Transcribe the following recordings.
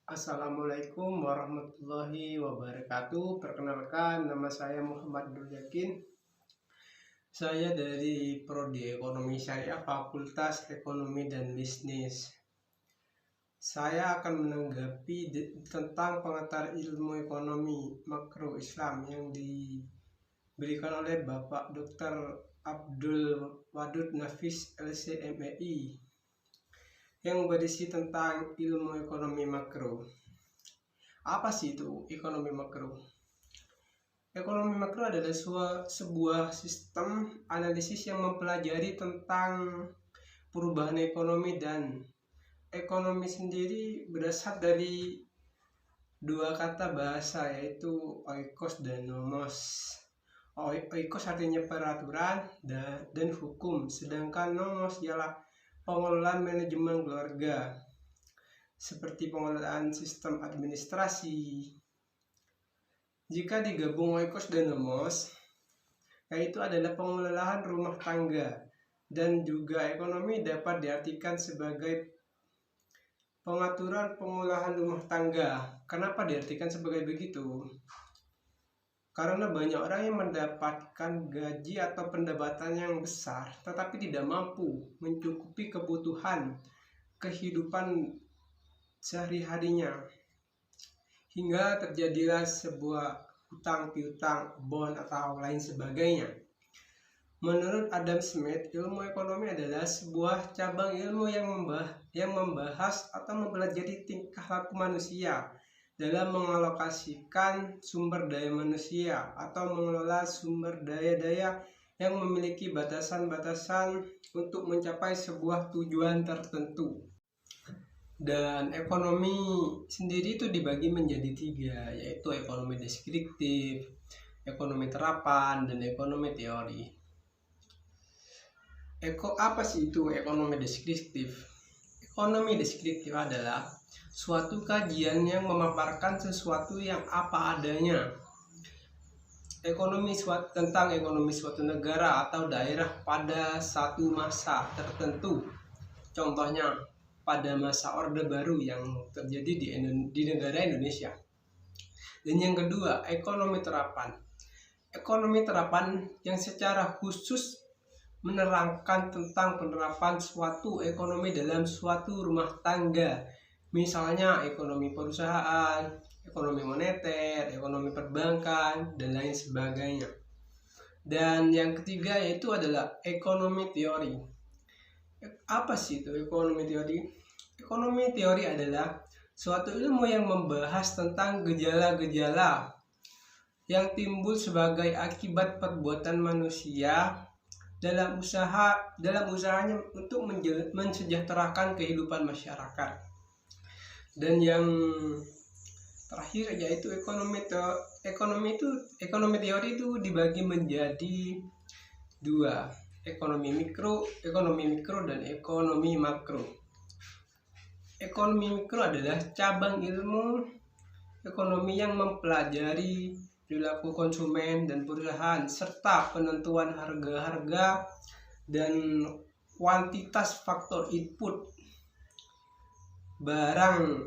Assalamualaikum warahmatullahi wabarakatuh. Perkenalkan, nama saya Muhammad Nur Yakin. Saya dari Prodi Ekonomi Syariah Fakultas Ekonomi dan Bisnis. Saya akan menanggapi tentang pengantar ilmu ekonomi makro Islam yang diberikan oleh Bapak Dr. Abdul Wadud Nafis LC.MEI, yang berisi tentang ilmu ekonomi makro. Apa sih itu ekonomi makro? Ekonomi makro adalah sebuah sistem analisis yang mempelajari tentang perubahan ekonomi, dan ekonomi sendiri berasal dari dua kata bahasa, yaitu oikos dan nomos. Oikos artinya peraturan dan hukum, sedangkan nomos ialah pengelolaan manajemen keluarga, seperti pengelolaan sistem administrasi. Jika digabung oikos dan nomos, yaitu adalah pengelolaan rumah tangga, dan juga ekonomi dapat diartikan sebagai pengaturan pengolahan rumah tangga. Kenapa diartikan sebagai begitu? Karena banyak orang yang mendapatkan gaji atau pendapatan yang besar tetapi tidak mampu mencukupi kebutuhan kehidupan sehari-harinya, hingga terjadilah sebuah hutang piutang, bon atau lain sebagainya. Menurut Adam Smith, ilmu ekonomi adalah sebuah cabang ilmu yang membahas atau mempelajari tingkah laku manusia dalam mengalokasikan sumber daya manusia atau mengelola sumber daya-daya yang memiliki batasan-batasan untuk mencapai sebuah tujuan tertentu. Dan ekonomi sendiri itu dibagi menjadi tiga, yaitu ekonomi deskriptif, ekonomi terapan, dan ekonomi teori. Apa sih itu ekonomi deskriptif? Ekonomi deskriptif adalah suatu kajian yang memaparkan sesuatu yang apa adanya. Tentang ekonomi suatu negara atau daerah pada satu masa tertentu. Contohnya pada masa Orde Baru yang terjadi di negara Indonesia. Dan yang kedua, ekonomi terapan. Ekonomi terapan yang secara khusus menerangkan tentang penerapan suatu ekonomi dalam suatu rumah tangga, misalnya ekonomi perusahaan, ekonomi moneter, ekonomi perbankan, dan lain sebagainya. Dan yang ketiga yaitu adalah ekonomi teori. Apa sih itu ekonomi teori? Ekonomi teori adalah suatu ilmu yang membahas tentang gejala-gejala yang timbul sebagai akibat perbuatan manusia dalam usahanya untuk mensejahterakan kehidupan masyarakat. Dan yang terakhir yaitu ekonomi teori itu dibagi menjadi dua, ekonomi mikro dan ekonomi makro. Ekonomi mikro adalah cabang ilmu ekonomi yang mempelajari perilaku konsumen dan perusahaan, serta penentuan harga-harga dan kuantitas faktor input barang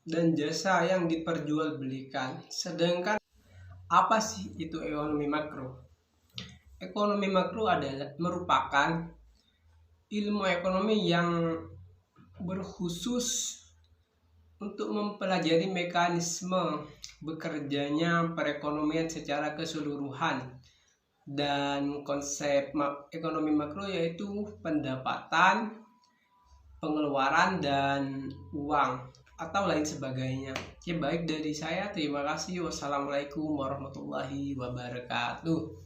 dan jasa yang diperjualbelikan. Sedangkan apa sih itu ekonomi makro? Ekonomi makro merupakan ilmu ekonomi yang berkhusus untuk mempelajari mekanisme bekerjanya perekonomian secara keseluruhan. Dan konsep ekonomi makro yaitu pendapatan, pengeluaran, dan uang atau lain sebagainya. Baik dari saya, terima kasih. Wassalamualaikum warahmatullahi wabarakatuh.